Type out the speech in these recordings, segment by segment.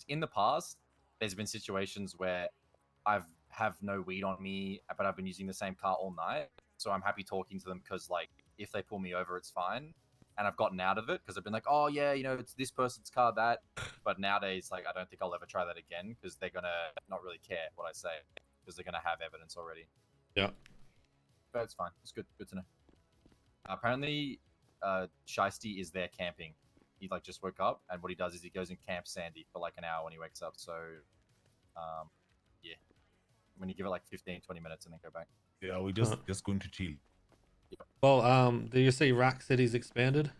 in the past, there's been situations where I've have no weed on me, but I've been using the same car all night. So I'm happy talking to them because like if they pull me over, it's fine. And I've gotten out of it because I've been like, oh yeah, you know, it's this person's car that. But nowadays, like I don't think I'll ever try that again because they're gonna not really care what I say because they're gonna have evidence already. Yeah. But it's fine. It's good. Good to know. Apparently, Shiesty is there camping. He like just woke up, and what he does is he goes and camps Sandy for like an hour when he wakes up. So, yeah, when you give it like 15, 20 minutes and then go back. Yeah, we just going to chill. Yep. Well, do you see Rack City's expanded?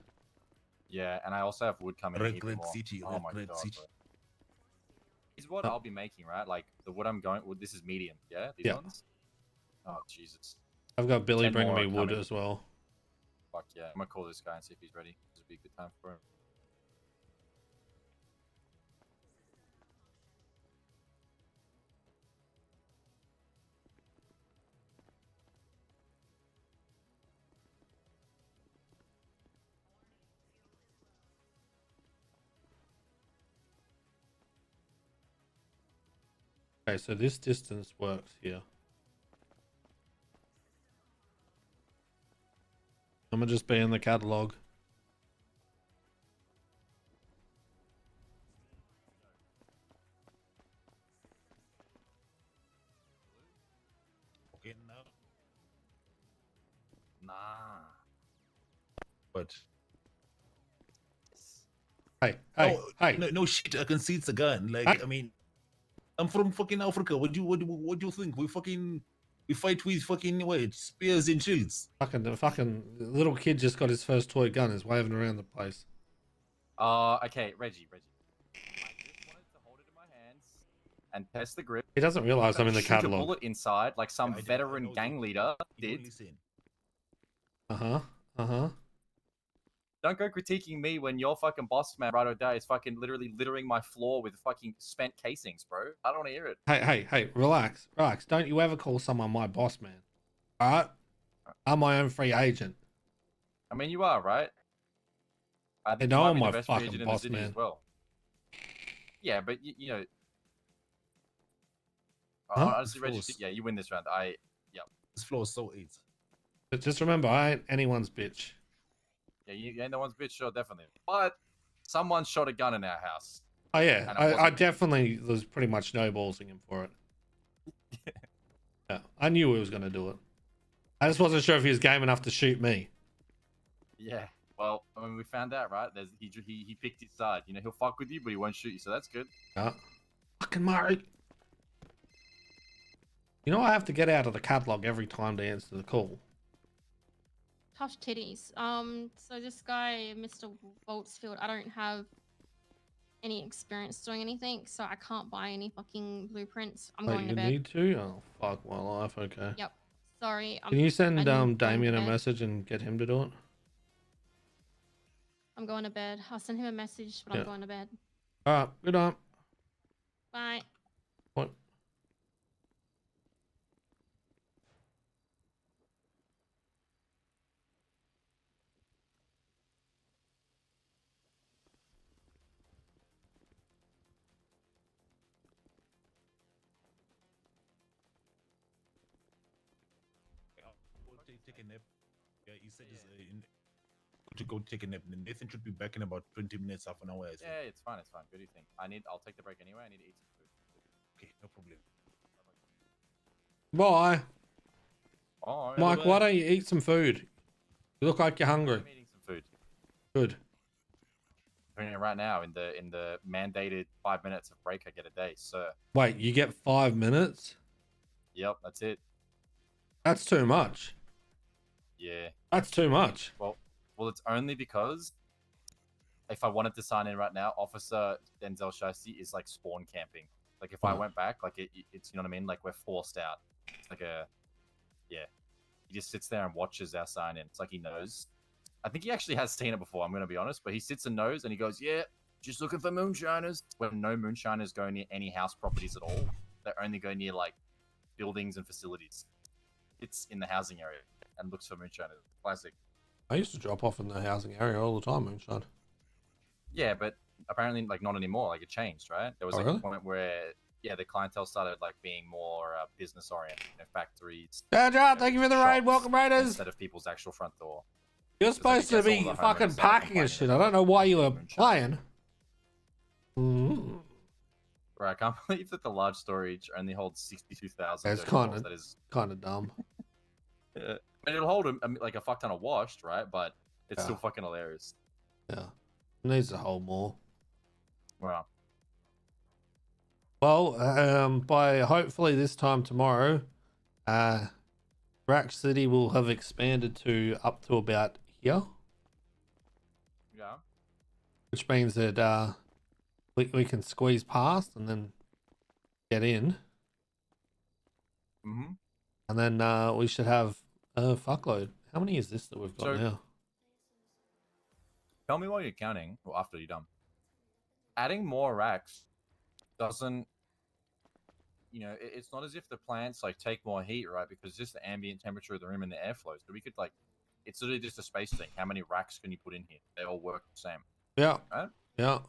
Yeah, and I also have wood coming in even Red more. City, Oh my Red god. City. Bro. Is what I'll be making, right? Like the wood I'm going. Well, this is medium, yeah. These ones. Oh Jesus. I've got Billy 10 bringing more me wood coming. as well. Fuck yeah! I'm gonna call this guy and see if he's ready. This would be a good time for him. Okay, so this distance works here. I'm gonna just be in the catalog. Okay, now. Nah. But Hey, no shit. I can see it's a gun. Like I mean, I'm from fucking Africa. What do you think? We fight with fucking what? Spears and shields. the fucking little kid just got his first toy gun. Is waving around the place. Okay, Reggie. I just wanted to hold it in my hands and test the grip. He doesn't realize I'm in the Shoot a catalog. bullet inside, like some veteran gang leader did. Don't go critiquing me when your fucking boss man right or day is fucking literally littering my floor with fucking spent casings, bro. I don't want to hear it. Hey, relax. Don't you ever call someone my boss man. All right? I'm my own free agent. I mean, you are, right? I think They know you might I'm be my the best free fucking agent in the boss city man. as well. Yeah, but you know, honestly, Reggie, yeah, you win this round. This floor is so easy. But just remember, I ain't anyone's bitch. Yeah, you ain't no one's bitch, sure, definitely. But someone shot a gun in our house. Oh yeah, I definitely was pretty much snowballsing him for it. Yeah, I knew he was gonna do it. I just wasn't sure if he was game enough to shoot me. Yeah, well, I mean, we found out, right? He picked his side. You know, he'll fuck with you, but he won't shoot you, so that's good. Yeah. Fucking Murray. You know I have to get out of the catalog every time to answer the call. Tough titties. So this guy, Mr. Boltsfield, I don't have any experience doing anything, so I can't buy any fucking blueprints. I'm going to bed. You need to? Oh, fuck my life. Okay. Yep. Sorry. Can you send Damien a message and get him to do it? I'm going to bed. I'll send him a message, but I'm going to bed. All right. Good night. Bye. What? Take a nap. Yeah, he said to go take a nap. And Nathan should be back in about 20 minutes, half an hour. Yeah, it's fine. What do you think? I'll take the break anyway. I need to eat some food. Okay, no problem. Bye. Oh, Mike, why don't you eat some food? You look like you're hungry. I'm eating some food. Good. I'm doing it right now in the mandated 5 minutes of break I get a day, sir. Wait, you get 5 minutes? Yep, that's it. That's too much. Yeah. That's too much. Well, it's only because if I wanted to sign in right now, Officer Denzel Shiesty is like spawn camping. Like if I went back, like it's, you know what I mean? Like we're forced out. It's like yeah. He just sits there and watches our sign in. It's like he knows. I think he actually has seen it before, I'm going to be honest, but he sits and knows and he goes, yeah, just looking for moonshiners. When no moonshiners go near any house properties at all. They only go near like buildings and facilities. It's in the housing area and looks for moonshiners. Classic. I used to drop off in the housing area all the time, moonshine. Yeah, but apparently like not anymore. Like it changed, right? There was Oh, like really? a point where the clientele started like being more business oriented, factories. Thank you for the raid. Shops, Welcome, raiders. instead of people's actual front door. You're It's like, supposed to I guess all be the homeowners fucking started packing and complaining shit. that I they don't know why you were moonshine. playing. Mm. Bro, I can't believe that the large storage only holds 62,000. It's kind That of is, dumb. I mean, it'll hold like a fuck ton of washed, right? But it's still Yeah. fucking hilarious. Yeah, it needs to hold more. Wow. Well, by hopefully this time tomorrow, Rack City will have expanded to up to about here, Yeah. which means that we can squeeze past and then get in, Mm-hmm. and then we should have a fuckload. How many is this that we've got So- now? Tell me while you're counting, or after you're done. Adding more racks doesn't, it's not as if the plants like take more heat, right? Because just the ambient temperature of the room and the airflow. So we could like, it's literally just a space thing. How many racks can you put in here? They all work the same. Yeah, Right? yeah.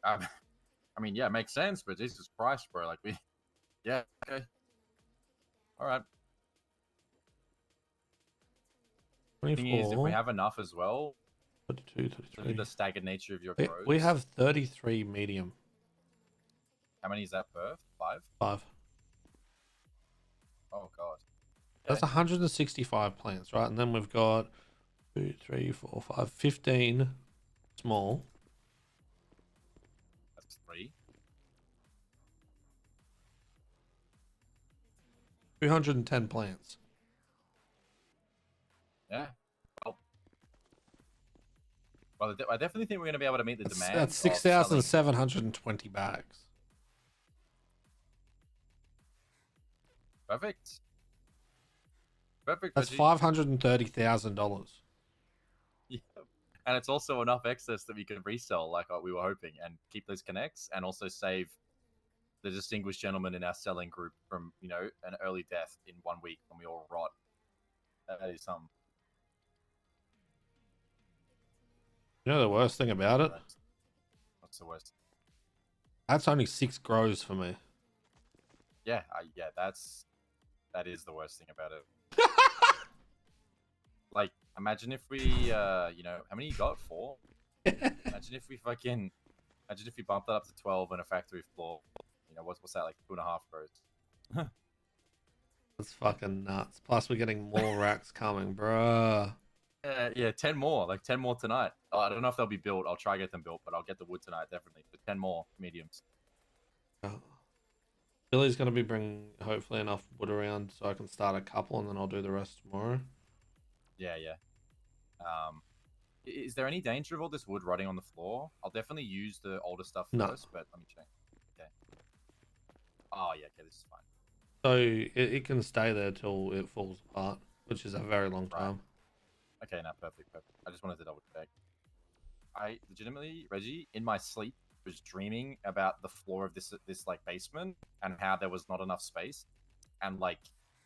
I mean, yeah, it makes sense, but Jesus Christ, bro. Like yeah, okay. All right. Thing is, if 24, we have enough as well, 32, look at 33. the staggered nature of your We, grows. we have 33 medium. How many is that per? 5? 5. Oh, God. That's 165 plants, right? And then we've got 2, 3, 4, 5, 15 small. That's 3. 210 plants. Yeah. Well, I definitely think we're going to be able to meet the demand. That's of selling- 6,720 bags. Perfect. Perfect. That's Reggie. $530,000. Yeah. And it's also enough excess that we can resell like we were hoping and keep those connects and also save the distinguished gentleman in our selling group from, an early death in 1 week when we all rot. That is some. You know the worst thing about it? What's the worst? That's only 6 grows for me. Yeah, that is the worst thing about it. Like, imagine if we, how many you got? 4? Imagine if we bumped that up to 12 on a factory floor. What's that, like 2.5 grows? That's fucking nuts. Plus, we're getting more racks coming, bruh. Yeah, 10 more, like 10 more tonight. Oh, I don't know if they'll be built. I'll try to get them built, but I'll get the wood tonight, definitely. But 10 more mediums. Billy's going to be bringing, hopefully, enough wood around so I can start a couple and then I'll do the rest tomorrow. Yeah. Is there any danger of all this wood rotting on the floor? I'll definitely use the older stuff No. first, but let me check. Okay. Oh, yeah, okay, this is fine. So it can stay there till it falls apart, which is a very long Right. time. Okay, now perfect. I just wanted to double check. I legitimately, Reggie, in my sleep, was dreaming about the floor of this like basement and how there was not enough space, and like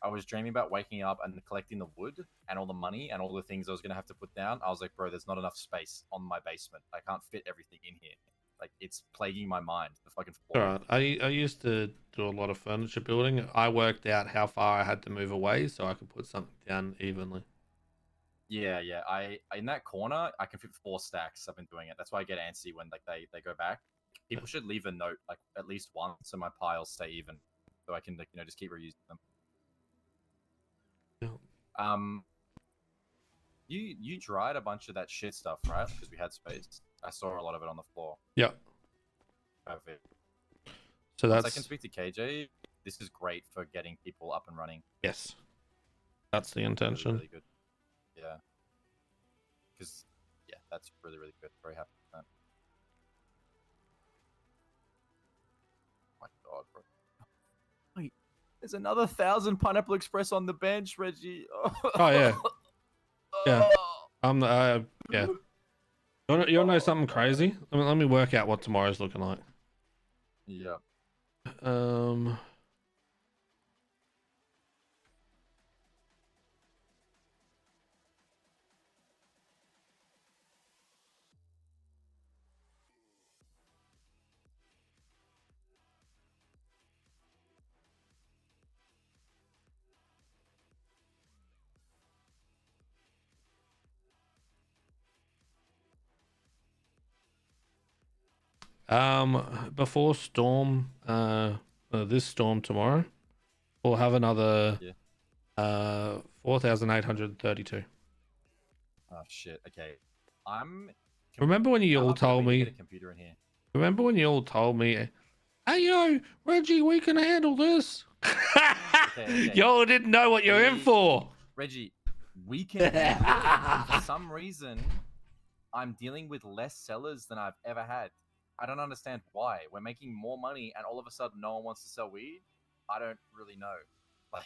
I was dreaming about waking up and collecting the wood and all the money and all the things I was gonna have to put down. I was like, bro, there's not enough space on my basement. I can't fit everything in here. Like it's plaguing my mind. The fucking floor. All right. I used to do a lot of furniture building. I worked out how far I had to move away so I could put something down evenly. Yeah. I in that corner I can fit 4 stacks. I've been doing it. That's why I get antsy when like they go back. People should leave a note like at least once so my piles stay even, so I can like just keep reusing them. Yeah. You dried a bunch of that shit stuff, right? Because we had space. I saw a lot of it on the floor. Yeah. Perfect. So Once that's I can speak to KJ, this is great for getting people up and running. yes. That's the Really, intention. really good. Yeah. Because that's really, really good. Very happy with that. My God, bro. Wait, there's another 1,000 Pineapple Express on the bench, Reggie. Oh yeah. Yeah. Yeah. You wanna know something crazy? Let me work out what tomorrow's looking like. Yeah. Before storm, this storm tomorrow, we'll have another Yeah. 4,832. Oh shit. Okay. I'm. Remember when you How all hard would it told be to me? get a computer in here? Remember when you all told me, "Hey yo, Reggie, we can handle this." Okay. Y'all didn't know what you're in for. Reggie, we can handle it, and for some reason, I'm dealing with less sellers than I've ever had. I don't understand why. We're making more money, and all of a sudden, no one wants to sell weed. I don't really know. Like,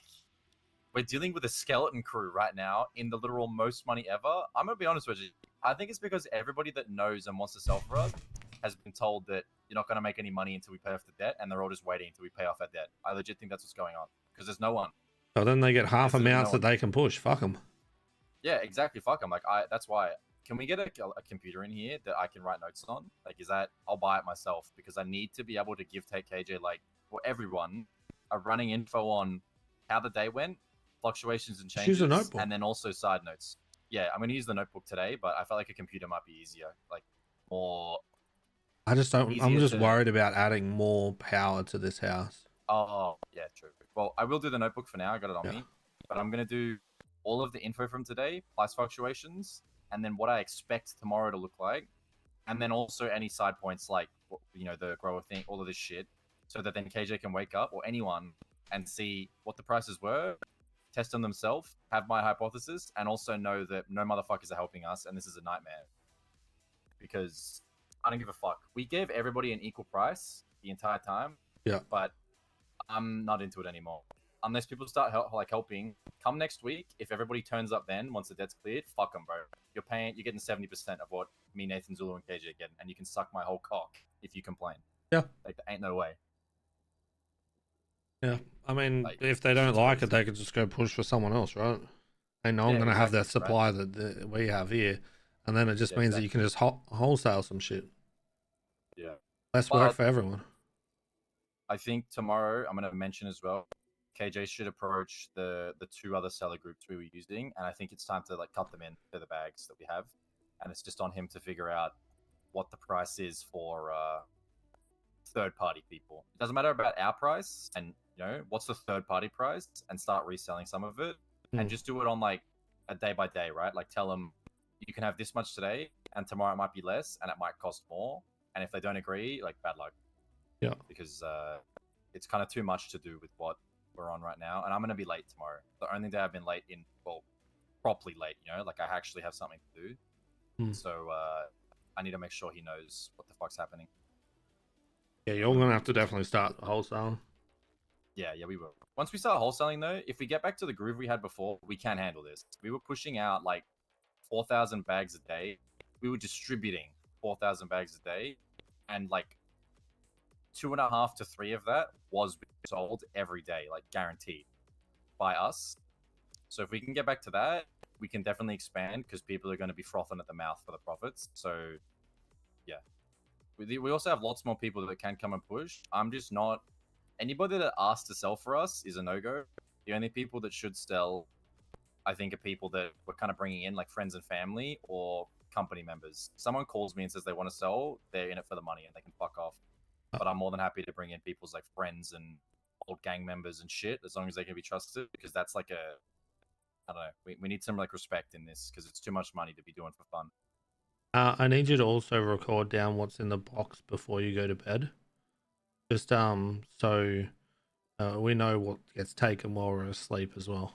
we're dealing with a skeleton crew right now in the literal most money ever. I'm gonna be honest with you. I think it's because everybody that knows and wants to sell for us has been told that you're not gonna make any money until we pay off the debt, and they're all just waiting until we pay off our debt. I legit think that's what's going on because there's no one. So then they get half There's literally amounts no that they can push. Fuck them. Yeah, exactly. Fuck them. Like, that's why. Can we get a computer in here that I can write notes on? Like, is that I'll buy it myself because I need to be able to take KJ, like, for everyone, a running info on how the day went, fluctuations and changes, Choose a notebook. and then also side notes. Yeah, I'm gonna use the notebook today, but I felt like a computer might be easier, like more. I just don't. I'm Easier just to- worried about adding more power to this house. Oh, yeah, true. Well, I will do the notebook for now. I got it on Yeah. me, but I'm gonna do all of the info from today, price fluctuations, and then what I expect tomorrow to look like, and then also any side points like the grower thing, all of this shit, so that then KJ can wake up or anyone and see what the prices were, test them themselves, have my hypothesis, and also know that no motherfuckers are helping us, and this is a nightmare. Because I don't give a fuck. We gave everybody an equal price the entire time. Yeah. But I'm not into it anymore. Unless people start helping. Come next week, if everybody turns up then once the debt's cleared, fuck them, bro. You're getting 70% of what me, Nathan, Zulu, and KJ are getting, and you can suck my whole cock if you complain. Yeah. Like, there ain't no way. Yeah. I mean, Like, if they don't it's like crazy. it, they could just go push for someone else, right? And no one Yeah, going to have that exactly, right? supply that we have here. And then it just Yeah, means that you can just wholesale some shit. Yeah. Less work But for everyone. I think tomorrow I'm going to mention as well, KJ should approach the two other seller groups we were using, and I think it's time to cut them in to the bags that we have, and it's just on him to figure out what the price is for third party people. It doesn't matter about our price, and what's the third party price, and start reselling some of it, and just do it on like a day by day, right? Like tell them you can have this much today, and tomorrow it might be less, and it might cost more, and if they don't agree, like bad luck. Yeah. Because it's kind of too much to do with what we're on right now, and I'm gonna be late tomorrow. The only day I've been late in, well, properly late, like I actually have something to do. So I need to make sure he knows what the fuck's happening. Yeah, you're going to have to definitely start wholesaling. Yeah, we will. Once we start wholesaling, though, if we get back to the groove we had before, we can handle this. We were pushing out like 4,000 bags a day. We were distributing 4,000 bags a day, and like 2.5 to 3 of that was sold every day, like guaranteed by us. So if we can get back to that, we can definitely expand because people are going to be frothing at the mouth for the profits. So yeah, we also have lots more people that can come and push. I'm just not. Anybody that asks to sell for us is a no-go. The only people that should sell, I think, are people that we're kind of bringing in, like friends and family or company members. Someone calls me and says they want to sell, they're in it for the money and they can fuck off. But I'm more than happy to bring in people's like friends and old gang members and shit, as long as they can be trusted, because that's like I don't know. We need some like respect in this because it's too much money to be doing for fun. I need you to also record down what's in the box before you go to bed. Just so we know what gets taken while we're asleep as well.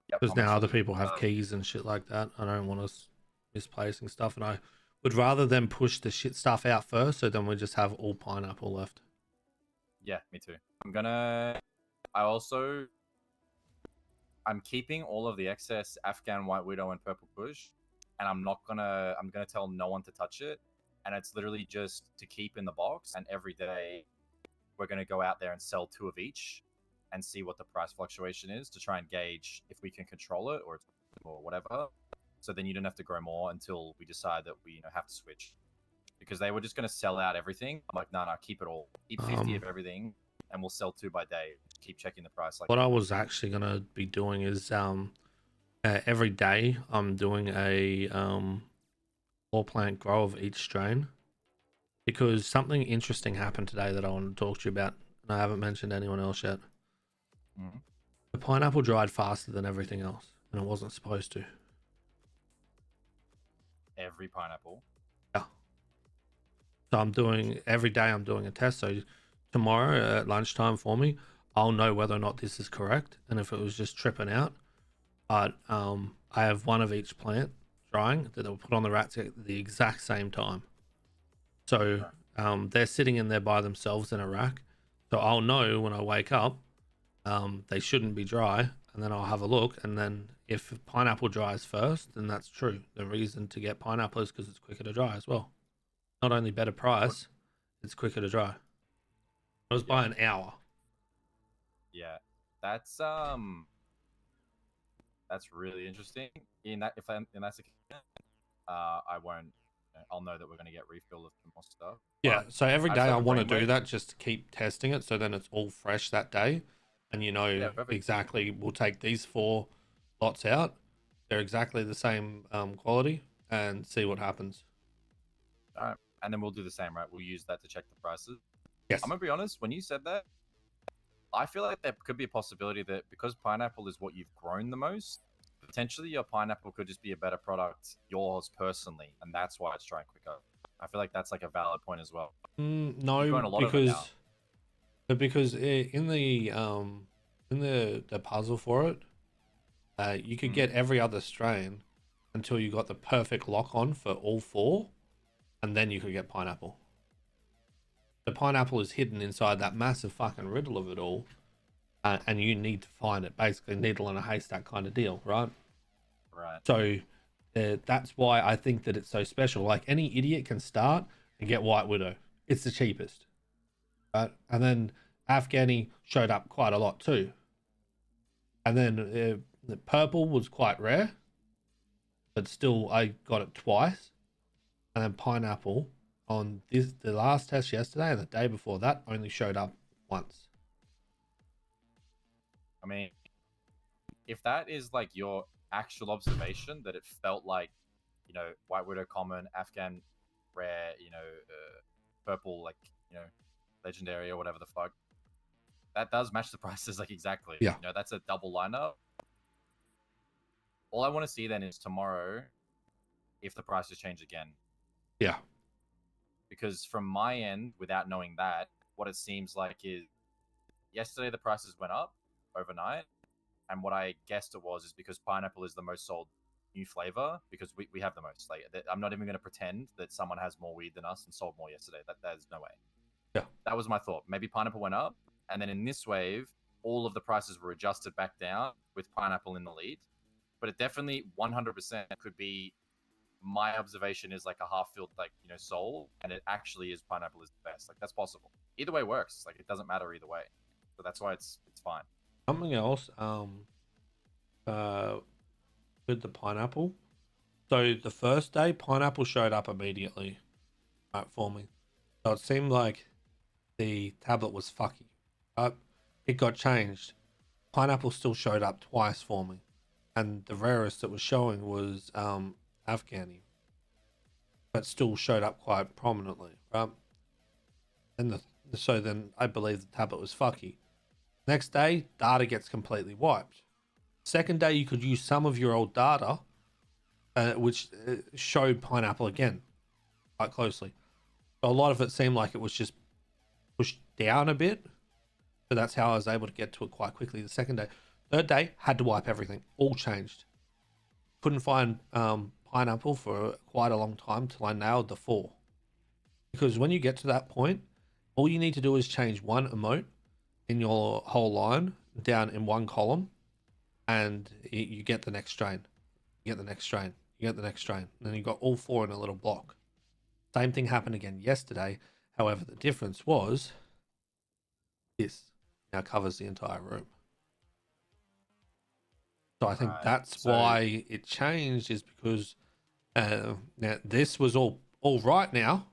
Because now other people have keys and shit like that. I don't want us misplacing stuff, and I would rather them push the shit stuff out first, so then we just have all pineapple left. Yeah, me too. I'm keeping all of the excess Afghan White Widow and Purple Kush, and I'm gonna tell no one to touch it. And it's literally just to keep in the box. And every day we're gonna go out there and sell 2 of each and see what the price fluctuation is to try and gauge if we can control it or whatever. So then you don't have to grow more until we decide that we have to switch. Because they were just gonna sell out everything. I'm like, no, keep it all. Keep 50 of everything, and we'll sell 2 by day. Just keep checking the price. Like what I was actually gonna be doing is every day I'm doing a 4 plant grow of each strain, because something interesting happened today that I want to talk to you about, and I haven't mentioned to anyone else yet. Mhm. The pineapple dried faster than everything else, and it wasn't supposed to. Every pineapple. Yeah. So I'm doing every day. I'm doing a test. So tomorrow at lunchtime for me, I'll know whether or not this is correct, and if it was just tripping out. But I have one of each plant drying that they'll put on the rats at the exact same time. So they're sitting in there by themselves in a rack. So I'll know when I wake up they shouldn't be dry, and then I'll have a look. And then if pineapple dries first, then that's true. The reason to get pineapple is because it's quicker to dry as well. Not only better price, it's quicker to dry. It was by an hour. Yeah, that's really interesting. In that, if in that's the case, I won't. I'll know that we're going to get refill of more stuff. Yeah, But so every I've day set I the want to do brainwave. that just to keep testing it, so then it's all fresh that day, and you know Yeah, perfect. exactly. We'll take these 4 lots out; they're exactly the same quality, and see what happens. All right, and then we'll do the same, right? We'll use that to check the prices. Yes. I'm gonna be honest. When you said that, I feel like there could be a possibility that because pineapple is what you've grown the most, potentially your pineapple could just be a better product, yours personally, and that's why it's drying quicker. I feel like that's like a valid point as well. You've No, grown a lot of it now. because in the puzzle for it, you could get every other strain until you got the perfect lock on for all 4, and then you could get pineapple. The pineapple is hidden inside that massive fucking riddle of it all, and you need to find it. Basically, needle in a haystack kind of deal, right? Right. So that's why I think that it's so special. Like any idiot can start and get White Widow. It's the cheapest, right? And then Afghani showed up quite a lot too. And then the purple was quite rare, but still I got it twice. And then pineapple on the last test yesterday and the day before that only showed up once. I mean, if that is like your actual observation, that it felt like, White Widow common, Afghan rare, purple, like, legendary or whatever the fuck, that does match the prices like exactly. Yeah. That's a double lineup. All I want to see then is tomorrow if the prices change again. Yeah. Because from my end, without knowing that, what it seems like is yesterday the prices went up overnight. And what I guessed it was is because pineapple is the most sold new flavor, because we have the most. Like, I'm not even going to pretend that someone has more weed than us and sold more yesterday. There's no way. Yeah. That was my thought. Maybe pineapple went up, and then in this wave, all of the prices were adjusted back down with pineapple in the lead. But it definitely 100% could be. My observation is like a half-filled, like, soul, and it actually is pineapple is the best. Like, that's possible. Either way works. Like, it doesn't matter either way. So that's why it's fine. Something else, with the pineapple. So the first day, pineapple showed up immediately, right, for me. So it seemed like the tablet was fucky. It got changed. Pineapple still showed up twice for me, and the rarest it was showing was Afghani, but still showed up quite prominently, right? And so then I believe the tablet was fucky. Next day, data gets completely wiped. Second day, you could use some of your old data, which showed pineapple again quite closely. But a lot of it seemed like it was just pushed down a bit. So that's how I was able to get to it quite quickly the second day. Third day, had to wipe everything. All changed. Couldn't find pineapple for quite a long time till I nailed the 4. Because when you get to that point, all you need to do is change one emote in your whole line down in one column, and you get the next strain. You get the next strain. You get the next strain. And then you got all 4 in a little block. Same thing happened again yesterday. However, the difference was this now covers the entire room. So I think that's why it changed, is because now this was all right now.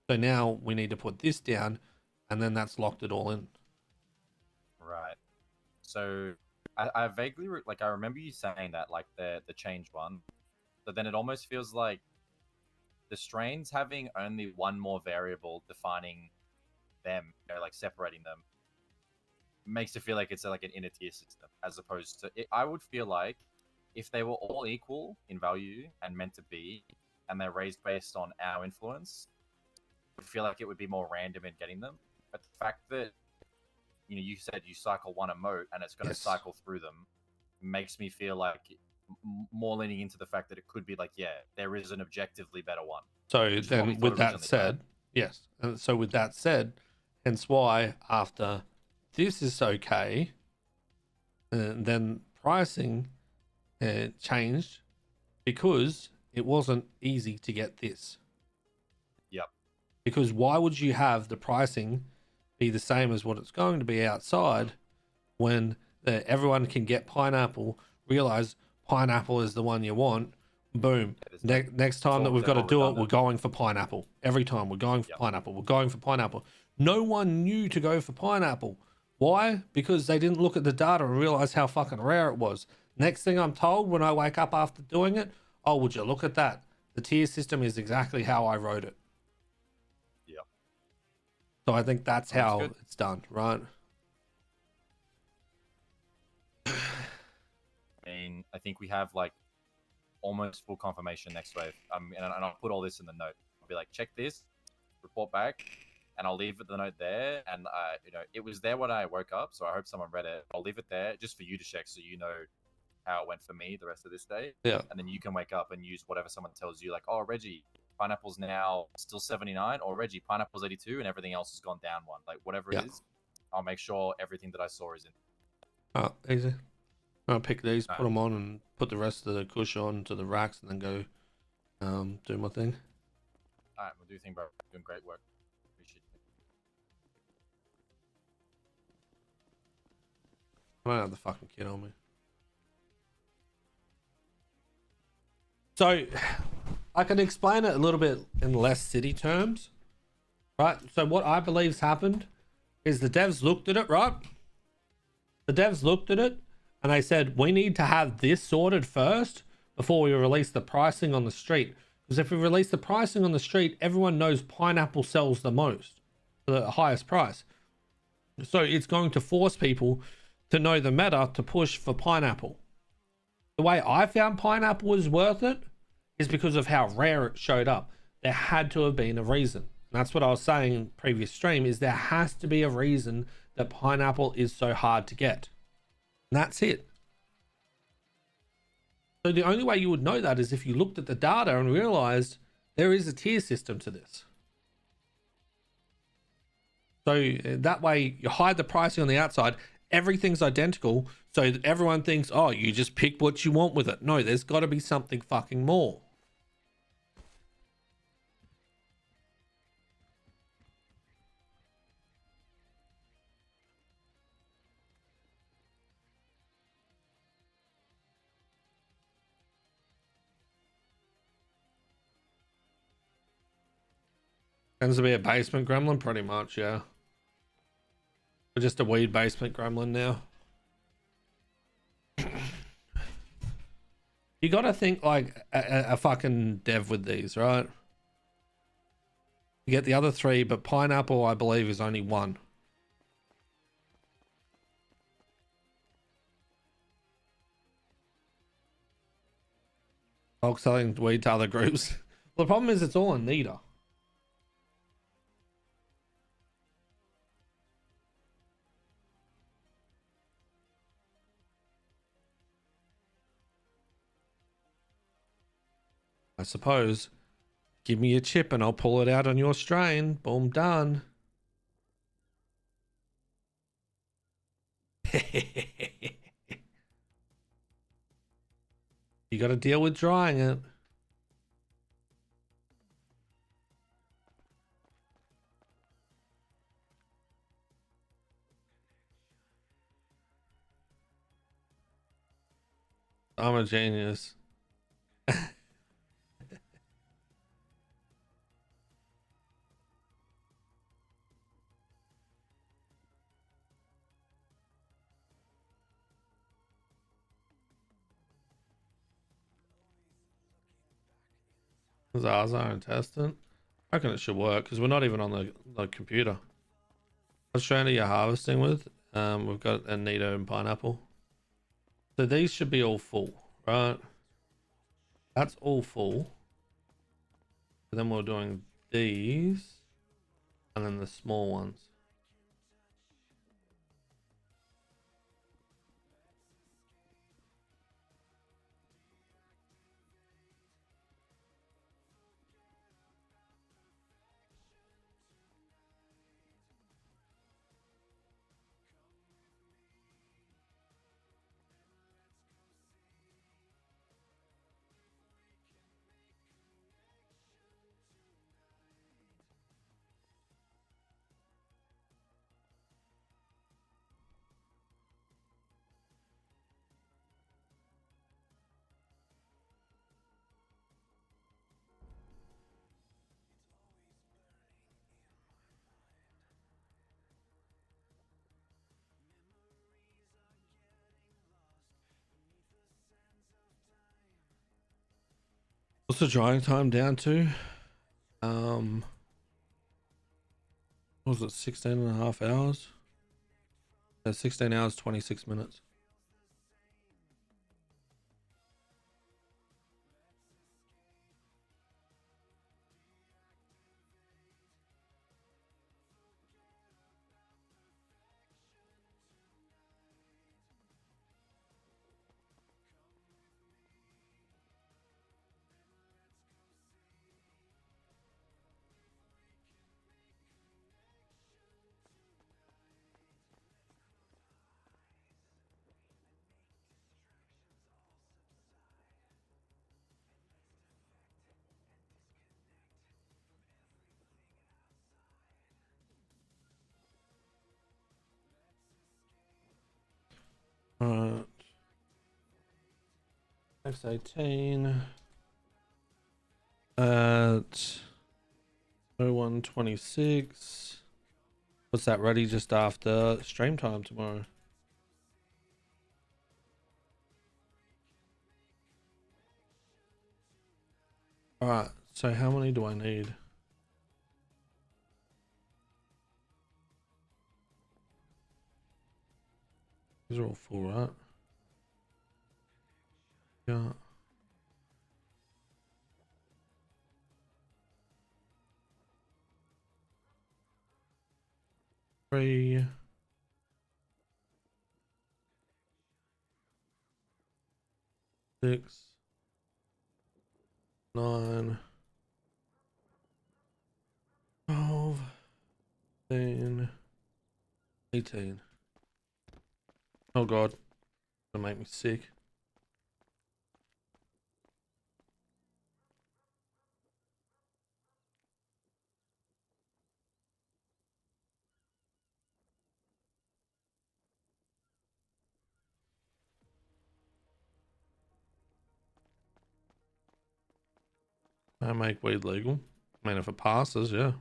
So now we need to put this down, and then that's locked it all in. Right. So I vaguely I remember you saying that, like the change one, but then it almost feels like the strains having only one more variable defining them, like separating them, makes it feel like it's like an inner tier system, as opposed to I would feel like if they were all equal in value and meant to be, and they're raised based on our influence, I would feel like it would be more random in getting them. But the fact that you said you cycle one emote and it's going to cycle through them makes me feel like more leaning into the fact that it could be like, yeah, there is an objectively better one. So then, with that said, yes. And so with that said, hence why after this is okay, and then pricing changed because it wasn't easy to get this. Yep. Because why would you have the pricing be the same as what it's going to be outside when everyone can get pineapple, realize pineapple is the one you want, boom. Next time that we've got to do it, we're going for pineapple. Every time we're going for pineapple. We're going for pineapple. No one knew to go for pineapple. Why? Because they didn't look at the data and realize how fucking rare it was. Next thing I'm told when I wake up after doing it, oh, would you look at that? The tier system is exactly how I wrote it. Yeah. So I think that's how it's done, right? I mean, I think we have like almost full confirmation next wave. And I'll put all this in the note. I'll be like, check this, report back, and I'll leave the note there. And it was there when I woke up, so I hope someone read it. I'll leave it there just for you to check, so you know how it went for me the rest of this day. Yeah. And then you can wake up and use whatever someone tells you, like, oh, Reggie, pineapple's now still 79, or Reggie, pineapple's 82, and everything else has gone down one. Like whatever it is, I'll make sure everything that I saw is in. Oh, easy. I'll pick these, put them on, and put the rest of the kush on to the racks, and then go do my thing. All right, we'll do your thing, bro. Doing great work. Appreciate it. I don't have the fucking kid on me. So, I can explain it a little bit in less city terms, right? So what I believe's happened is the devs looked at it, right? The devs looked at it and they said, we need to have this sorted first before we release the pricing on the street. Because if we release the pricing on the street, everyone knows pineapple sells the most, the highest price. So it's going to force people to know the meta to push for pineapple. The way I found pineapple was worth it is because of how rare it showed up. There had to have been a reason. And that's what I was saying in previous stream, is there has to be a reason that pineapple is so hard to get. And that's it. So the only way you would know that is if you looked at the data and realized there is a tier system to this. So that way you hide the pricing on the outside. Everything's identical, so that everyone thinks, oh, you just pick what you want with it. No, there's got to be something fucking more. Tends to be a basement gremlin, pretty much, yeah. We're just a weed basement gremlin now. You gotta think like a fucking dev with these, right? You get the other three, but pineapple, I believe, is only one. Bulk selling weed to other groups. Well, the problem is it's all in Nita. I suppose. Give me a chip and I'll pull it out on your strain. Boom, done. You got to deal with drying it. I'm a genius. Zaza and test it. I reckon it should work because we're not even on the computer. What strain are you harvesting with? We've got a Nito and pineapple. So these should be all full, right? That's all full. And then we're doing these and then the small ones. What's the drying time down to? What was it, 16 and a half hours? Yeah, 16 hours, 26 minutes. Alright. X18 at 01:26. What's that, ready just after stream time tomorrow? Alright, so how many do I need? These are all full, right? Yeah. Three. Six. 9. 12. 13. 18. Oh god. Gonna make me sick. I make weed legal. I mean, if it passes, yeah.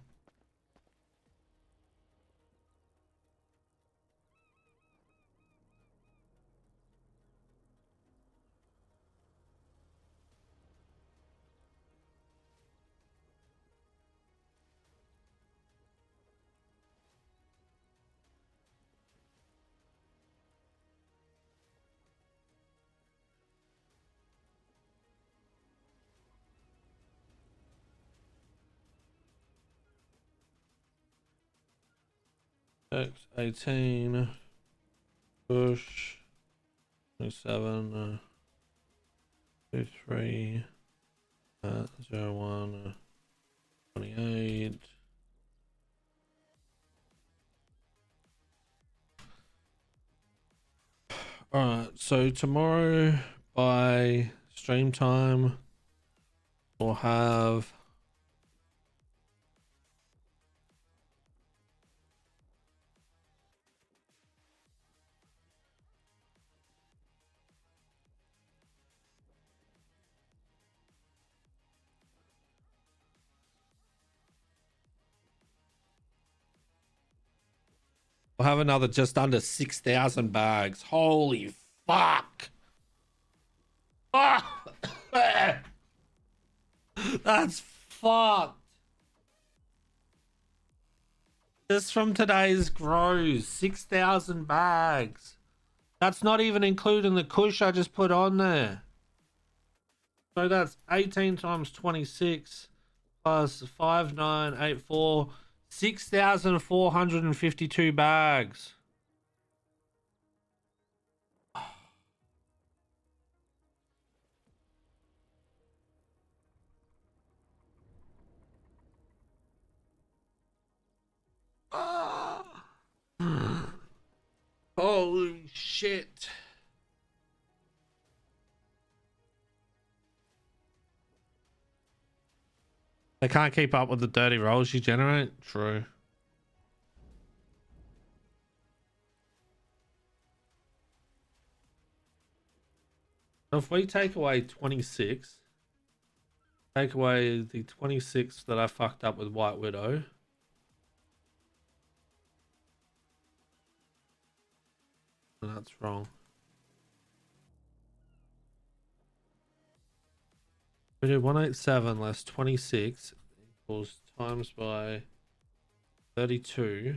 X18. Push. 27. 23. 01. 28. Alright, so tomorrow by stream time we'll have another just under 6,000 bags. Holy fuck. Ah! That's fucked. Just from today's grows, 6,000 bags. That's not even including the kush I just put on there. So that's 18 times 26 plus 5984, 6,452 bags. Holy shit. They can't keep up with the dirty rolls you generate? True. So if we take away 26, take away the 26 that I fucked up with White Widow. And that's wrong. We do 187 less 26 equals times by 32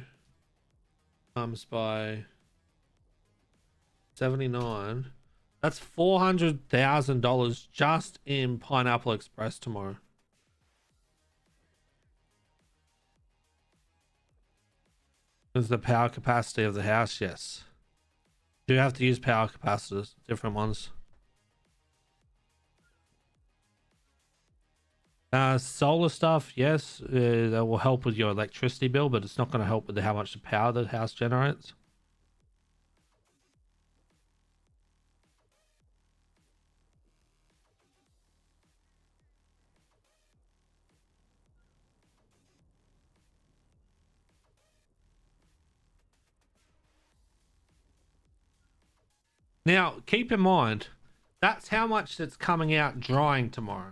times by 79. That's $400,000 just in Pineapple Express tomorrow. Is the power capacity of the house? Yes. Do you have to use power capacitors? Different ones. Solar stuff, yes, that will help with your electricity bill, but it's not going to help with how much power the house generates. Now, keep in mind, that's how much that's coming out drying tomorrow.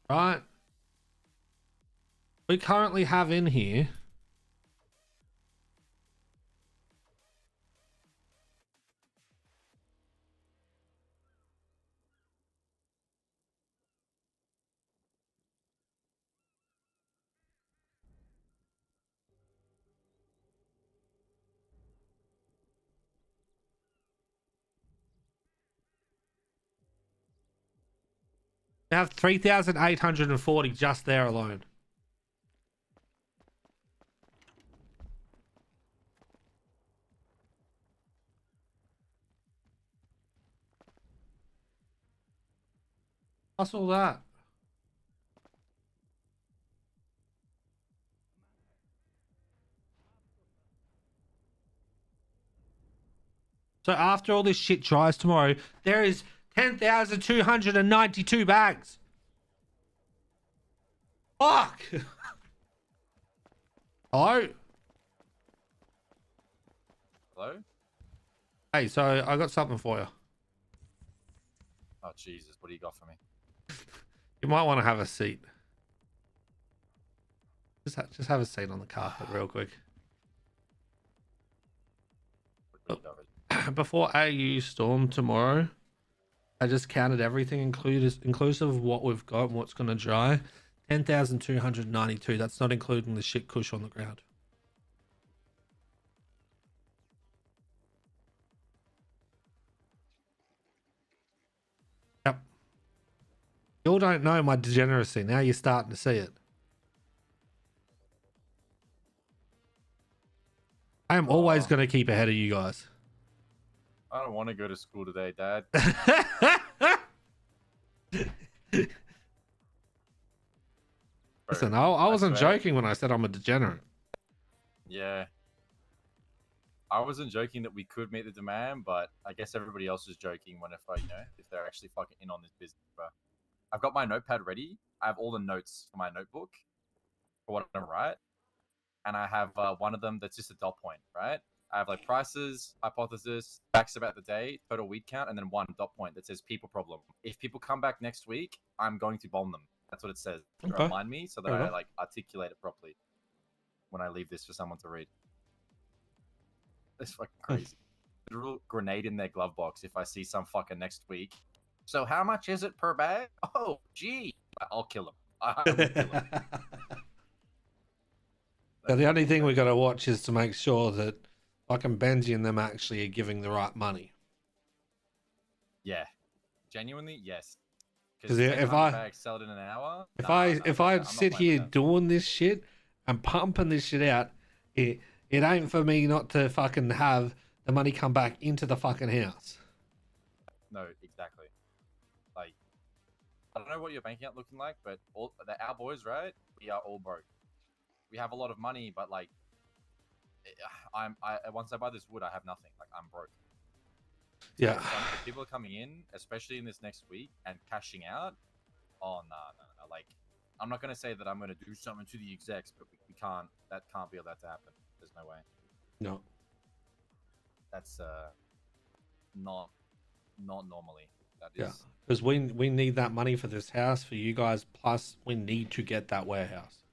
Right? We currently have in here we have 3,840 just there alone. What's all that? So after all this shit dries tomorrow, there is 10,292 bags. Fuck! Hello? Hello? Hey, so I got something for you. Oh Jesus, what do you got for me? You might want to have a seat. Just have a seat on the carpet real quick. What do you got? Before AU Storm tomorrow, I just counted everything inclusive of what we've got and what's going to dry. 10,292. That's not including the shit kush on the ground. Yep. You all don't know my degeneracy. Now you're starting to see it. I am always going to keep ahead of you guys. I don't want to go to school today, Dad. Listen, I wasn't joking when I said I'm a degenerate. Yeah. I wasn't joking that we could meet the demand, but I guess everybody else is joking when if they're actually fucking in on this business, bro. I've got my notepad ready. I have all the notes for my notebook for what I'm gonna write. And I have one of them that's just a dot point, right? I have like prices, hypothesis, facts about the day, total weed count, and then one dot point that says people problem. If people come back next week, I'm going to bomb them. That's what it says. Okay. Remind me so that I like articulate it properly when I leave this for someone to read. It's fucking crazy. Literal grenade in their glove box if I see some fucker next week. So how much is it per bag? Oh, gee. I'll kill him. I will kill him. So the only thing we got to watch is to make sure that fucking Benji and them actually are giving the right money. Yeah, genuinely, yes. Because Because if 100 I bags sell it in an hour. if I sit here doing this shit and pumping this shit out, it ain't for me not to fucking have the money come back into the fucking house. No, exactly. Like, I don't know what your bank account looking like, but our boys, right? We are all broke. We have a lot of money, but like, once I buy this wood, I have nothing. Like, I'm broke. Yeah. If people are coming in, especially in this next week, and cashing out, oh no. Like, I'm not gonna say that I'm gonna do something to the execs, but we can't. That can't be allowed to happen. There's no way. No. That's not normally. That is. Yeah. Because we need that money for this house for you guys. Plus, we need to get that warehouse.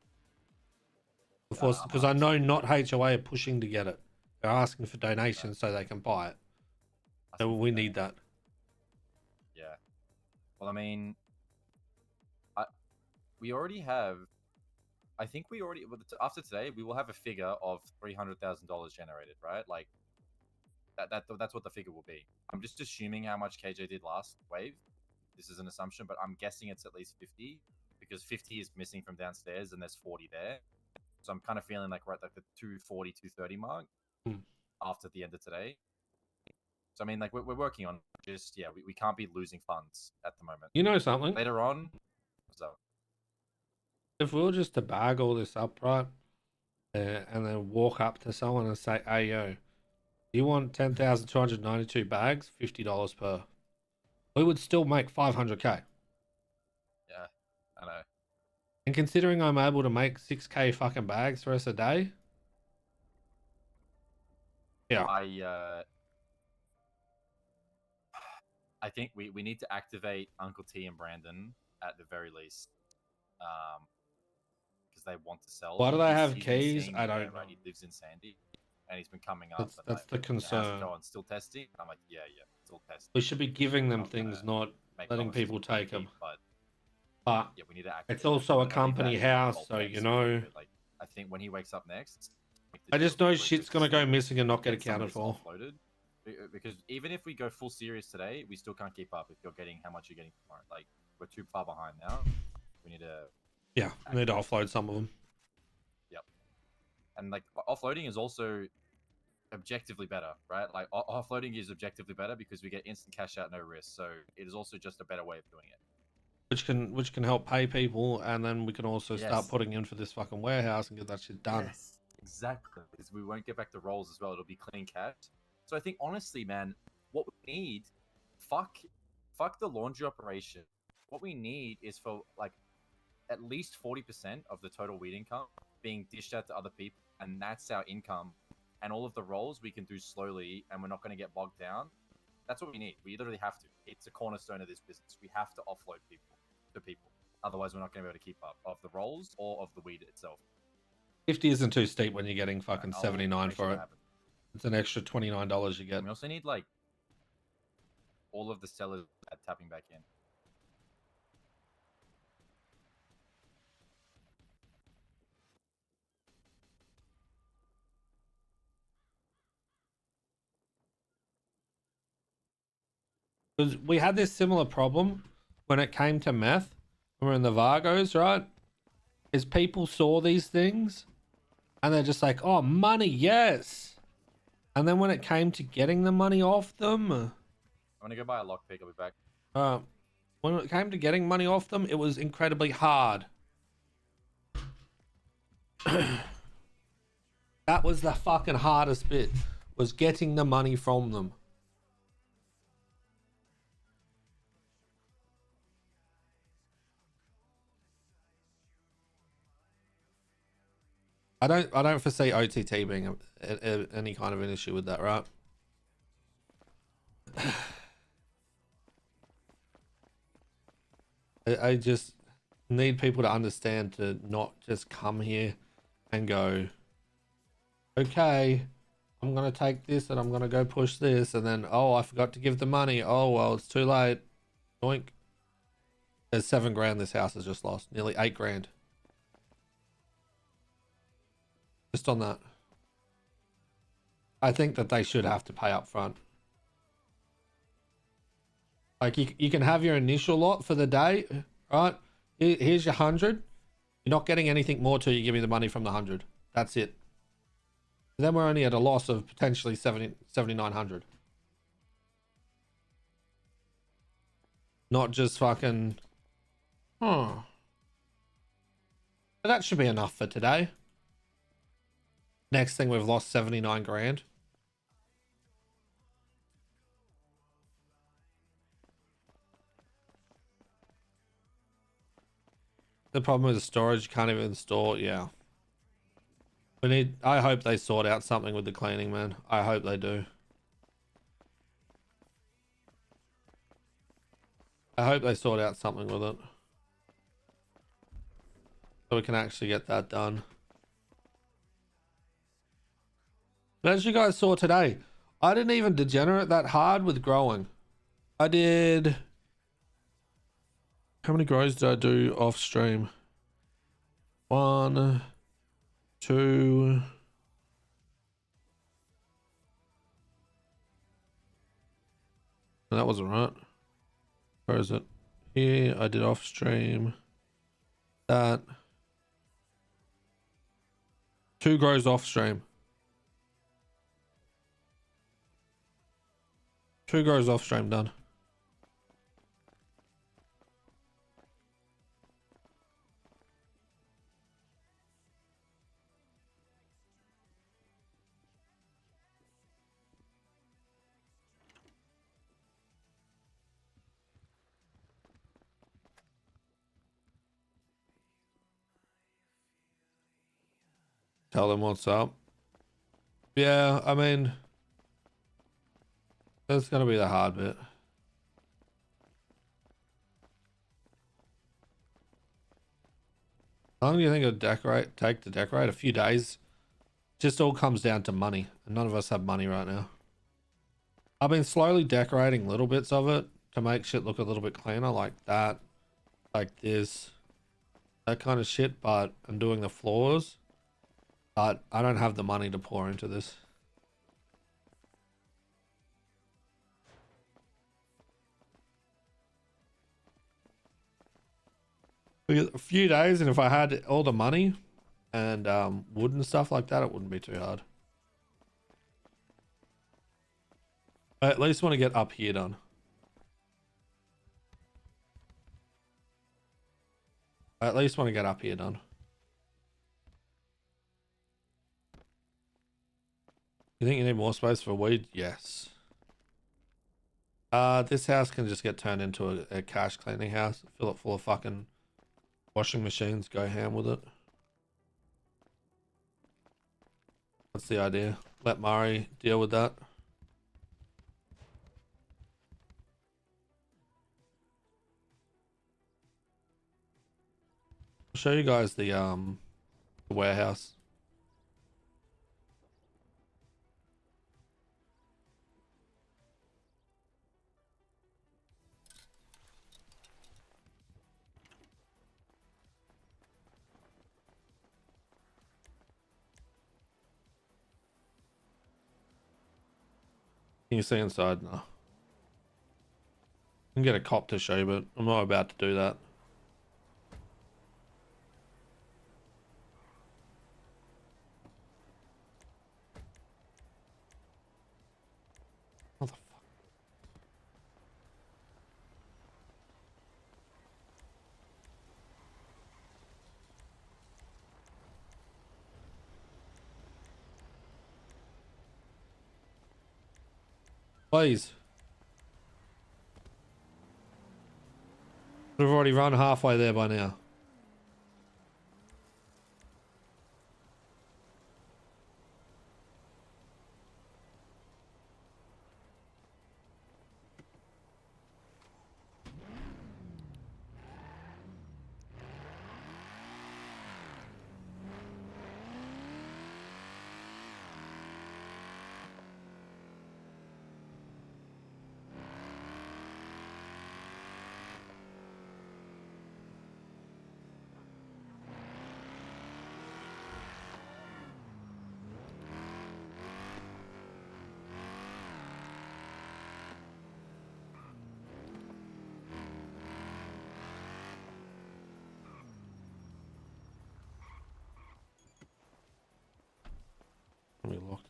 Because I know not HOA are pushing to get it. They're asking for donations so they can buy it. So we need that. Yeah. Well, I mean, we already have. I think we already after today we will have a figure of $300,000 generated, right? Like that's what the figure will be. I'm just assuming how much KJ did last wave. This is an assumption, but I'm guessing it's at least 50 because 50 is missing from downstairs and there's 40 there. So I'm kind of feeling like we're at like the 240, 230 mark after the end of today. So I mean, like we're working on just we can't be losing funds at the moment. You know something? Later on, so if we were just to bag all this up, right, and then walk up to someone and say, "Hey, yo, you want 10,292 bags, $50 per," we would still make 500k. Yeah, I know. And considering I'm able to make 6k fucking bags for us a day, yeah, I think we need to activate Uncle T and Brandon at the very least, because they want to sell. Why do they have he's keys? I don't know. right? He lives in Sandy, and he's been coming up. That's like, the concern. How's it going? Still testing? I'm like, yeah, still testing. We should be giving them things, not letting people take them. But yeah, we need to activate. It's also a company house, so you know. Like, I think when he wakes up next, I just know shit's gonna go missing and not get accounted for. Offloaded. Because even if we go full serious today, we still can't keep up if you're getting how much you're getting tomorrow. Like, we're too far behind now. We need to... Yeah, we need to offload some of them. Yep. And, like, offloading is also objectively better, right? Like, offloading is objectively better because we get instant cash out, no risk. So, it is also just a better way of doing it. Which can help pay people, and then we can also start putting in for this fucking warehouse and get that shit done. Yes, exactly. Because we won't get back to rolls as well. It'll be clean cash. So I think honestly, man, what we need, fuck the laundry operation. What we need is for like at least 40% of the total weed income being dished out to other people, and that's our income. And all of the roles we can do slowly, and we're not going to get bogged down. That's what we need. We literally have to. It's a cornerstone of this business. We have to offload people to people. Otherwise, we're not going to be able to keep up of the roles or of the weed itself. 50 isn't too steep when you're getting fucking 79 for it. It's an extra $29 you get. We also need like all of the sellers tapping back in. Because we had this similar problem when it came to meth. When we were in the Vargos, right? Is people saw these things and they're just like, oh, money, yes. And then when it came to getting the money off them, I'm gonna go buy a lockpick. I'll be back. When it came to getting money off them, it was incredibly hard. That was the fucking hardest bit, was getting the money from them. I don't foresee OTT being any kind of an issue with that, right? I just need people to understand to not just come here and go, okay, I'm going to take this and I'm going to go push this. And then, oh, I forgot to give the money. Oh, well, it's too late. Doink. There's 7 grand this house has just lost. Nearly 8 grand. Just on that. I think that they should have to pay up front. Like you can have your initial lot for the day, right? Here's your 100. You're not getting anything more till you give me the money from the 100. That's it. Then we're only at a loss of potentially 7,900. Not just fucking. But that should be enough for today. Next thing, we've lost 79 grand. The problem with the storage, you can't even store. Yeah. We need. I hope they sort out something with the cleaning, man. I hope they do. I hope they sort out something with it. So we can actually get that done. But as you guys saw today, I didn't even degenerate that hard with growing. I did... How many grows did I do off stream? 1, 2... No, that wasn't right. Where is it? Here, I did off stream. That. 2 grows off stream. 2 grows off stream done. Tell them what's up. Yeah, I mean, that's gonna be the hard bit. How long do you think it'll take to decorate? A few days. Just all comes down to money, and none of us have money right now. I've been slowly decorating little bits of it to make shit look a little bit cleaner, like that, like this, that kind of shit. But I'm doing the floors. But I don't have the money to pour into this. A few days, and if I had all the money and wood and stuff like that, it wouldn't be too hard. I at least want to get up here done. I at least want to get up here done. You think you need more space for weed? Yes. This house can just get turned into a cash cleaning house. Fill it full of fucking washing machines. Go ham with it. That's the idea. Let Murray deal with that. I'll show you guys the warehouse. Can you see inside? No. I can get a cop to show you, but I'm not about to do that. What the fuck? Please. We've already run halfway there by now.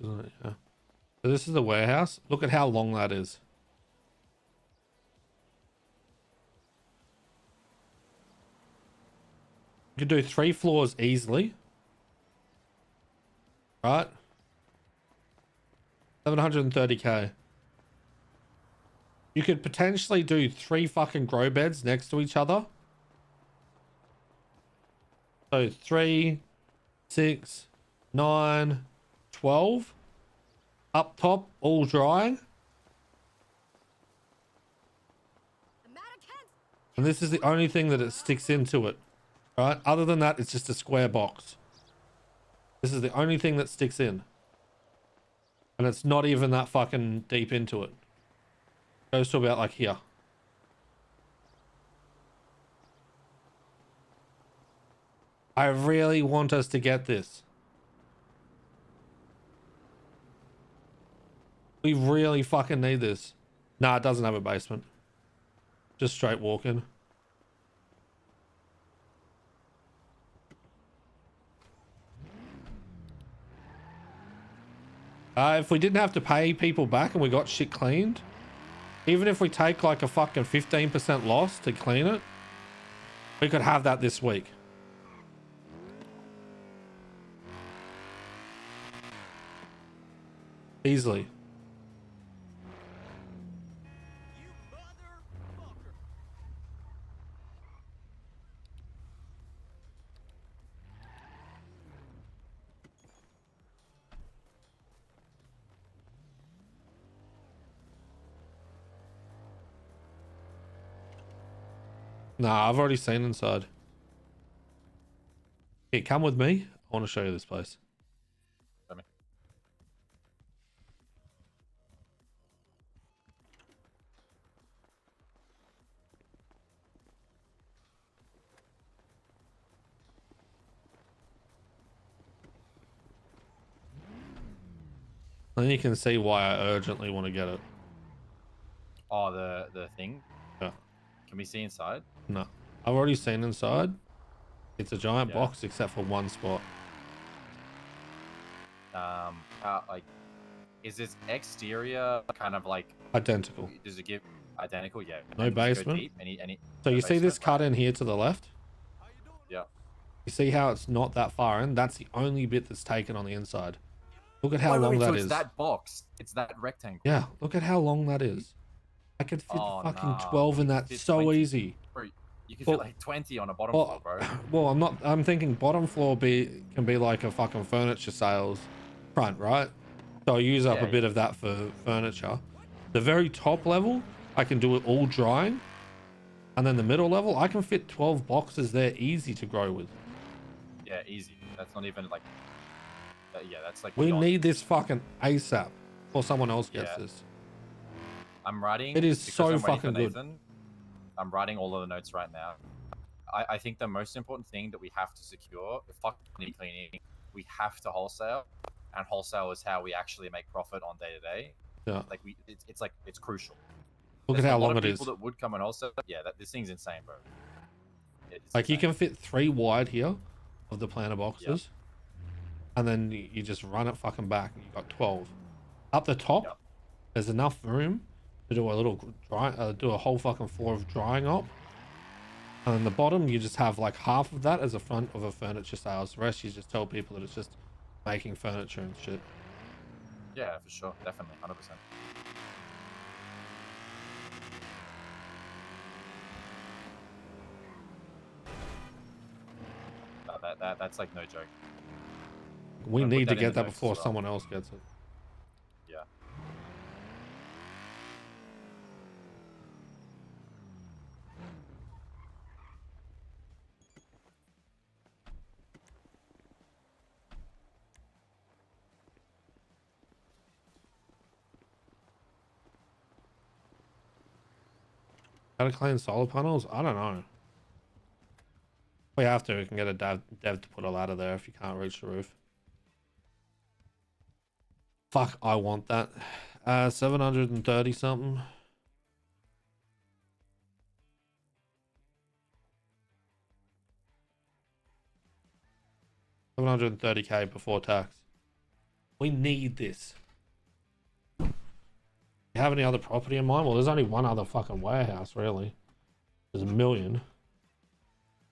isn't it? Yeah. So this is the warehouse. Look at how long that is. You could do 3 floors easily. Right? 730k. You could potentially do 3 fucking grow beds next to each other. So 3, 6, 9, 12. Up top, all drying. And this is the only thing that it sticks into it. Right? Other than that, it's just a square box. This is the only thing that sticks in. And it's not even that fucking deep into it. Goes to about like here. I really want us to get this. We really fucking need this. Nah, it doesn't have a basement. Just straight walk-in. If we didn't have to pay people back and we got shit cleaned, even if we take like a fucking 15% loss to clean it, we could have that this week. Easily. Nah, I've already seen inside. Here, come with me. I want to show you this place. Show me. Then you can see why I urgently want to get it. Oh, the thing. Yeah. Can we see inside? No. I've already seen inside. It's a giant Yeah. box except for one spot. Like, is its exterior kind of like Identical. does it give identical? Yeah. No And does it go basement? deep? Any So no you see this basement? cut in here to the left? Yeah. You see how it's not that far in? That's the only bit that's taken on the inside. Look at how Wait, long so that it's is. that box. It's that rectangle. Yeah, look at how long that is. I could fit Oh, fucking nah. 12 in You could that fit so 20. easy. Bro, you could Well- fit like 20 on a bottom floor, bro. Well, I'm thinking bottom floor can be like a fucking furniture sales front, right? So I use up Yeah, a bit of that for furniture. The very top level, I can do it all drying. And then the middle level, I can fit 12 boxes there easy to grow with. Yeah, easy. That's not even like. Yeah, that's like. We beyond need this easy. fucking ASAP or someone else gets Yeah. this. I'm writing. It is because so I'm waiting fucking for good. Nathan, I'm writing all of the notes right now. I think the most important thing that we have to secure, fucking cleaning, we have to wholesale, and wholesale is how we actually make profit on day to day. Yeah. Like it's like it's crucial. Look at There's how a lot long of it is. people that would come and wholesale. Yeah, this thing's insane, bro. It's Like you insane. can fit 3 wide here of the planter boxes. And then you just run it fucking back and you've got 12. Up the top, Yep. there's enough room to do a little do a whole fucking floor of drying up. And then the bottom, you just have like half of that as a front of a furniture sales. The rest, you just tell people that it's just making furniture and shit. Yeah, for sure, definitely, 100%. That's like no joke. We I'm gonna put need to that in get the that notes as before well. someone else gets it. Yeah. How to clean solar panels? I don't know. We have to. We can get a dev to put a ladder there if you can't reach the roof. Fuck, I want that. 730 something. $730k before tax. We need this. You have any other property in mind? Well, there's only one other fucking warehouse, really. There's a million.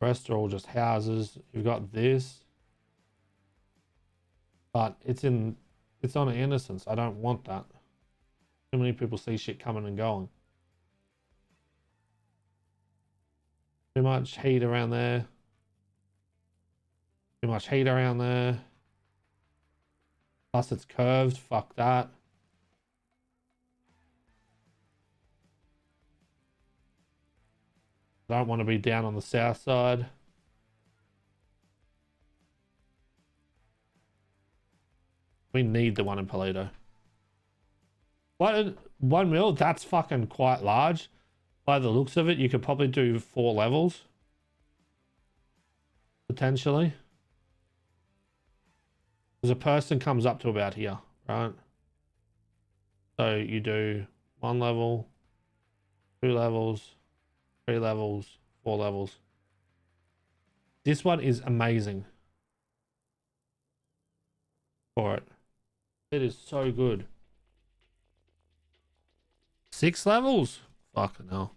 The rest are all just houses. You've got this. But it's on Innocence. I don't want that. Too many people see shit coming and going. Too much heat around there. Too much heat around there. Plus it's curved. Fuck that. I don't want to be down on the south side. We need the one in Paleto. What, 1 mil? That's fucking quite large. By the looks of it, you could probably do 4 levels. Potentially. Because a person comes up to about here, right? So you do 1 level, 2 levels, 3 levels, 4 levels. This one is amazing for it. It is so good. 6 levels? Fucking hell.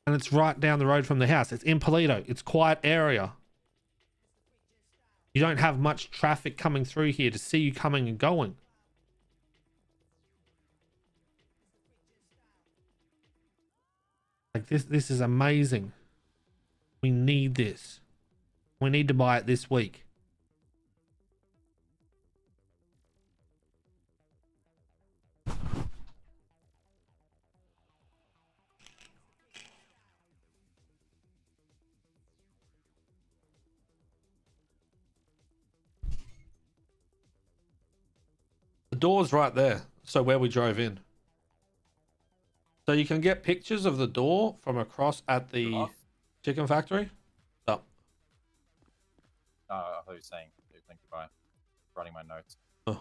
And it's right down the road from the house. It's in Paleto. It's quiet area. You don't have much traffic coming through here to see you coming and going. Like this is amazing. We need this. We need to buy it this week. The door's right there. So where we drove in. So you can get pictures of the door from across at the chicken factory. Up. I thought you were saying, thank you, bye. Writing my notes. Oh.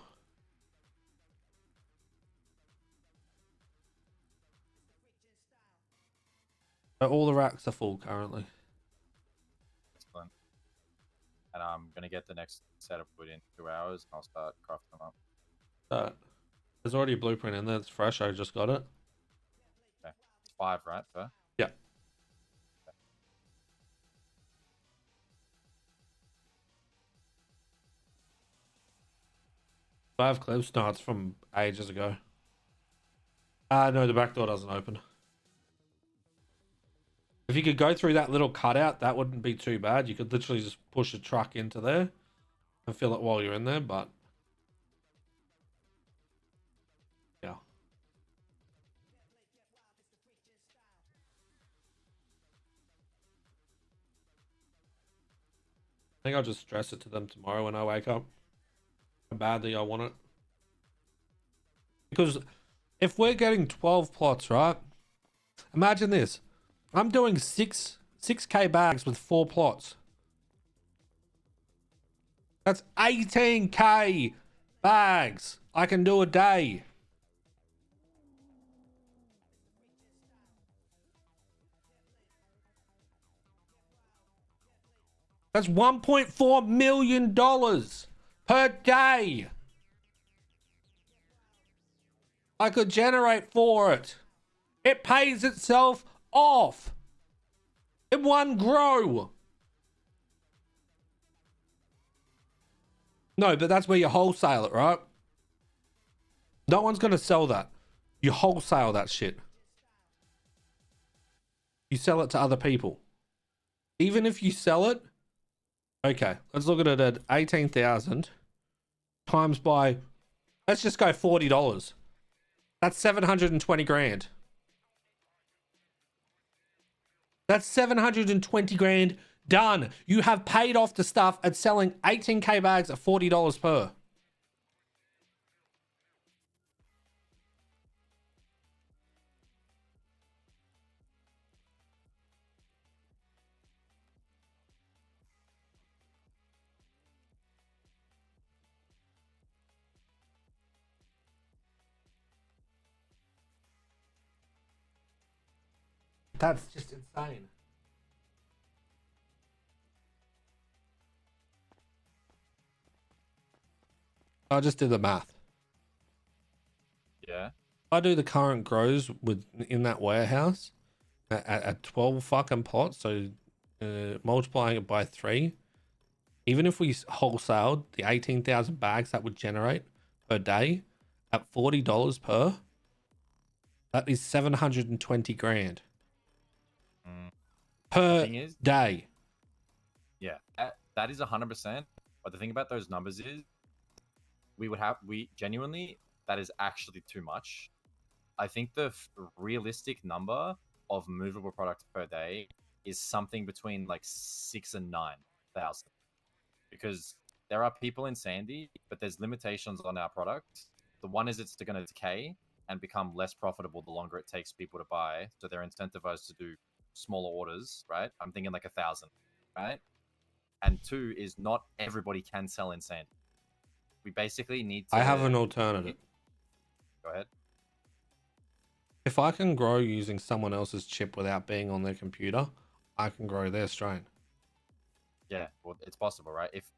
So all the racks are full currently. Excellent. And I'm going to get the next setup put in 2 hours. And I'll start crafting them up. There's already a blueprint in there. It's fresh. I just got it. Okay. It's 5, right? Per? Yeah. Okay. 5 clips? No, it's from ages ago. No, the back door doesn't open. If you could go through that little cutout, that wouldn't be too bad. You could literally just push a truck into there and fill it while you're in there, but yeah. I think I'll just stress it to them tomorrow when I wake up. How badly I want it. Because if we're getting 12 plots, right? Imagine this. I'm doing 6K bags with 4 plots. That's 18K bags I can do a day. That's $1.4 million per day. I could generate for it. It pays itself off in one grow. No, but that's where you wholesale it, right? No one's going to sell that. You wholesale that shit. You sell it to other people. Even if you sell it, okay, let's look at it at 18,000 times by, let's just go $40. That's 720 grand. That's 720 grand done. You have paid off the stuff at selling 18K bags at $40 per. That's just insane. I just did the math. Yeah. If I do the current grows in that warehouse at 12 fucking pots, so multiplying it by 3, even if we wholesaled the 18,000 bags that would generate per day at $40 per, that is 720 grand Mm. per thing is- day. Yeah, that is 100%. But the thing about those numbers is, we genuinely, that is actually too much. I think the realistic number of movable products per day is something between like 6 and 9,000, because there are people in Sandy, but there's limitations on our product. The one is it's going to decay and become less profitable the longer it takes people to buy, so they're incentivized to do smaller orders, right? I'm thinking like 1,000, right? And 2 is not everybody can sell in Sandy. We basically need to. I have an alternative. Go ahead. If I can grow using someone else's chip without being on their computer, I can grow their strain. Yeah, well, it's possible, right? If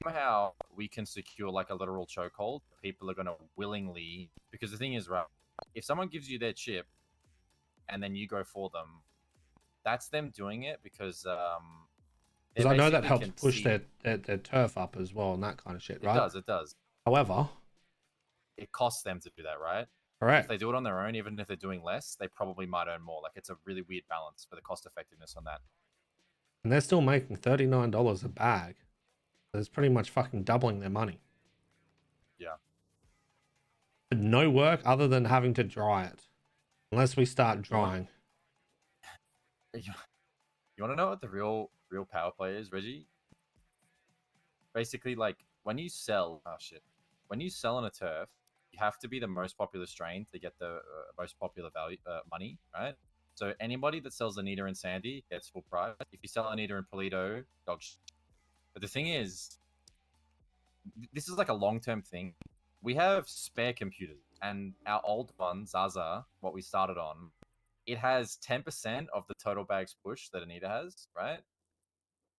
somehow we can secure like a literal chokehold, people are going to willingly, because the thing is, right, if someone gives you their chip and then you go for them, that's them doing it because Because I know that basically helps can push see- their turf up as well and that kind of shit, right? It does. However, It costs them to do that, right? If correct. they do it on their own, even if they're doing less, they probably might earn more. Like, it's a really weird balance for the cost effectiveness on that. And they're still making $39 a bag. So it's pretty much fucking doubling their money. Yeah. No work other than having to dry it. Unless we start drying. You want to know what the real power play is, Reggie? Basically, like, when you sell on a turf, you have to be the most popular strain to get the most popular value money, right? So anybody that sells Anita and Sandy gets full price. If you sell Anita and Polito, dog shit. But the thing is, this is like a long-term thing. We have spare computers, and our old one, Zaza, what we started on, it has 10% of the total bags push that Anita has, right?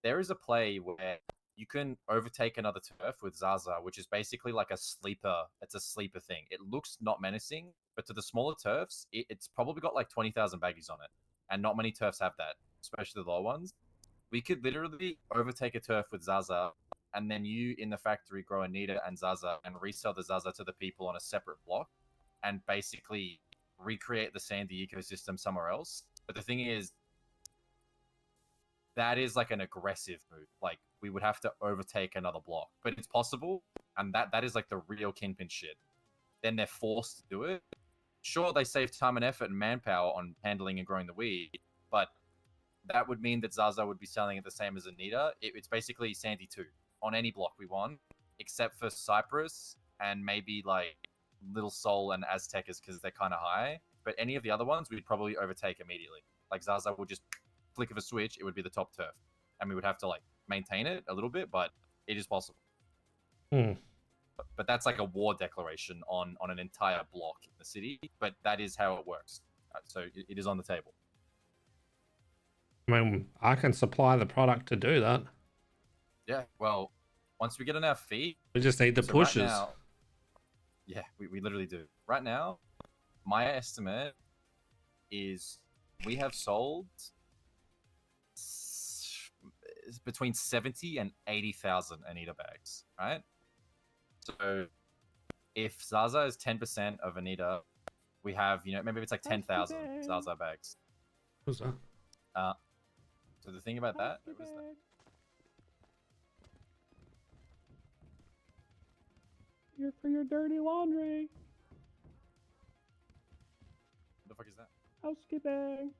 There is a play where you can overtake another turf with Zaza, which is basically like a sleeper. It's a sleeper thing. It looks not menacing, but to the smaller turfs, it's probably got like 20,000 baggies on it. And not many turfs have that, especially the low ones. We could literally overtake a turf with Zaza, and then you in the factory grow Anita and Zaza and resell the Zaza to the people on a separate block, and basically recreate the Sandy ecosystem somewhere else. But the thing is, that is like an aggressive move. Like, we would have to overtake another block, but it's possible, and that is like the real kingpin shit. Then they're forced to do it. Sure, they save time and effort and manpower on handling and growing the weed, but that would mean that Zaza would be selling it the same as Anita. It's basically Sandy 2 on any block we want, except for Cypress and maybe like Little Soul and Aztecas because they're kind of high. But any of the other ones, we'd probably overtake immediately. Like, Zaza would just flick of a switch, it would be the top turf, and we would have to like maintain it a little bit, but it is possible. But that's like a war declaration on an entire block in the city. But that is how it works. So it is on the table. I mean, I can supply the product to do that. Yeah. Well, once we get on our feet, We just need the so pushes. Right now, yeah, we literally do. Right now, my estimate is we have sold between 70 and 80,000 Anita bags, right? So if Zaza is 10% of Anita, we have, maybe it's like 10,000 Zaza bags. What's that? So the thing about that, what was that? Here for your dirty laundry. What the fuck is that? Housekeeping.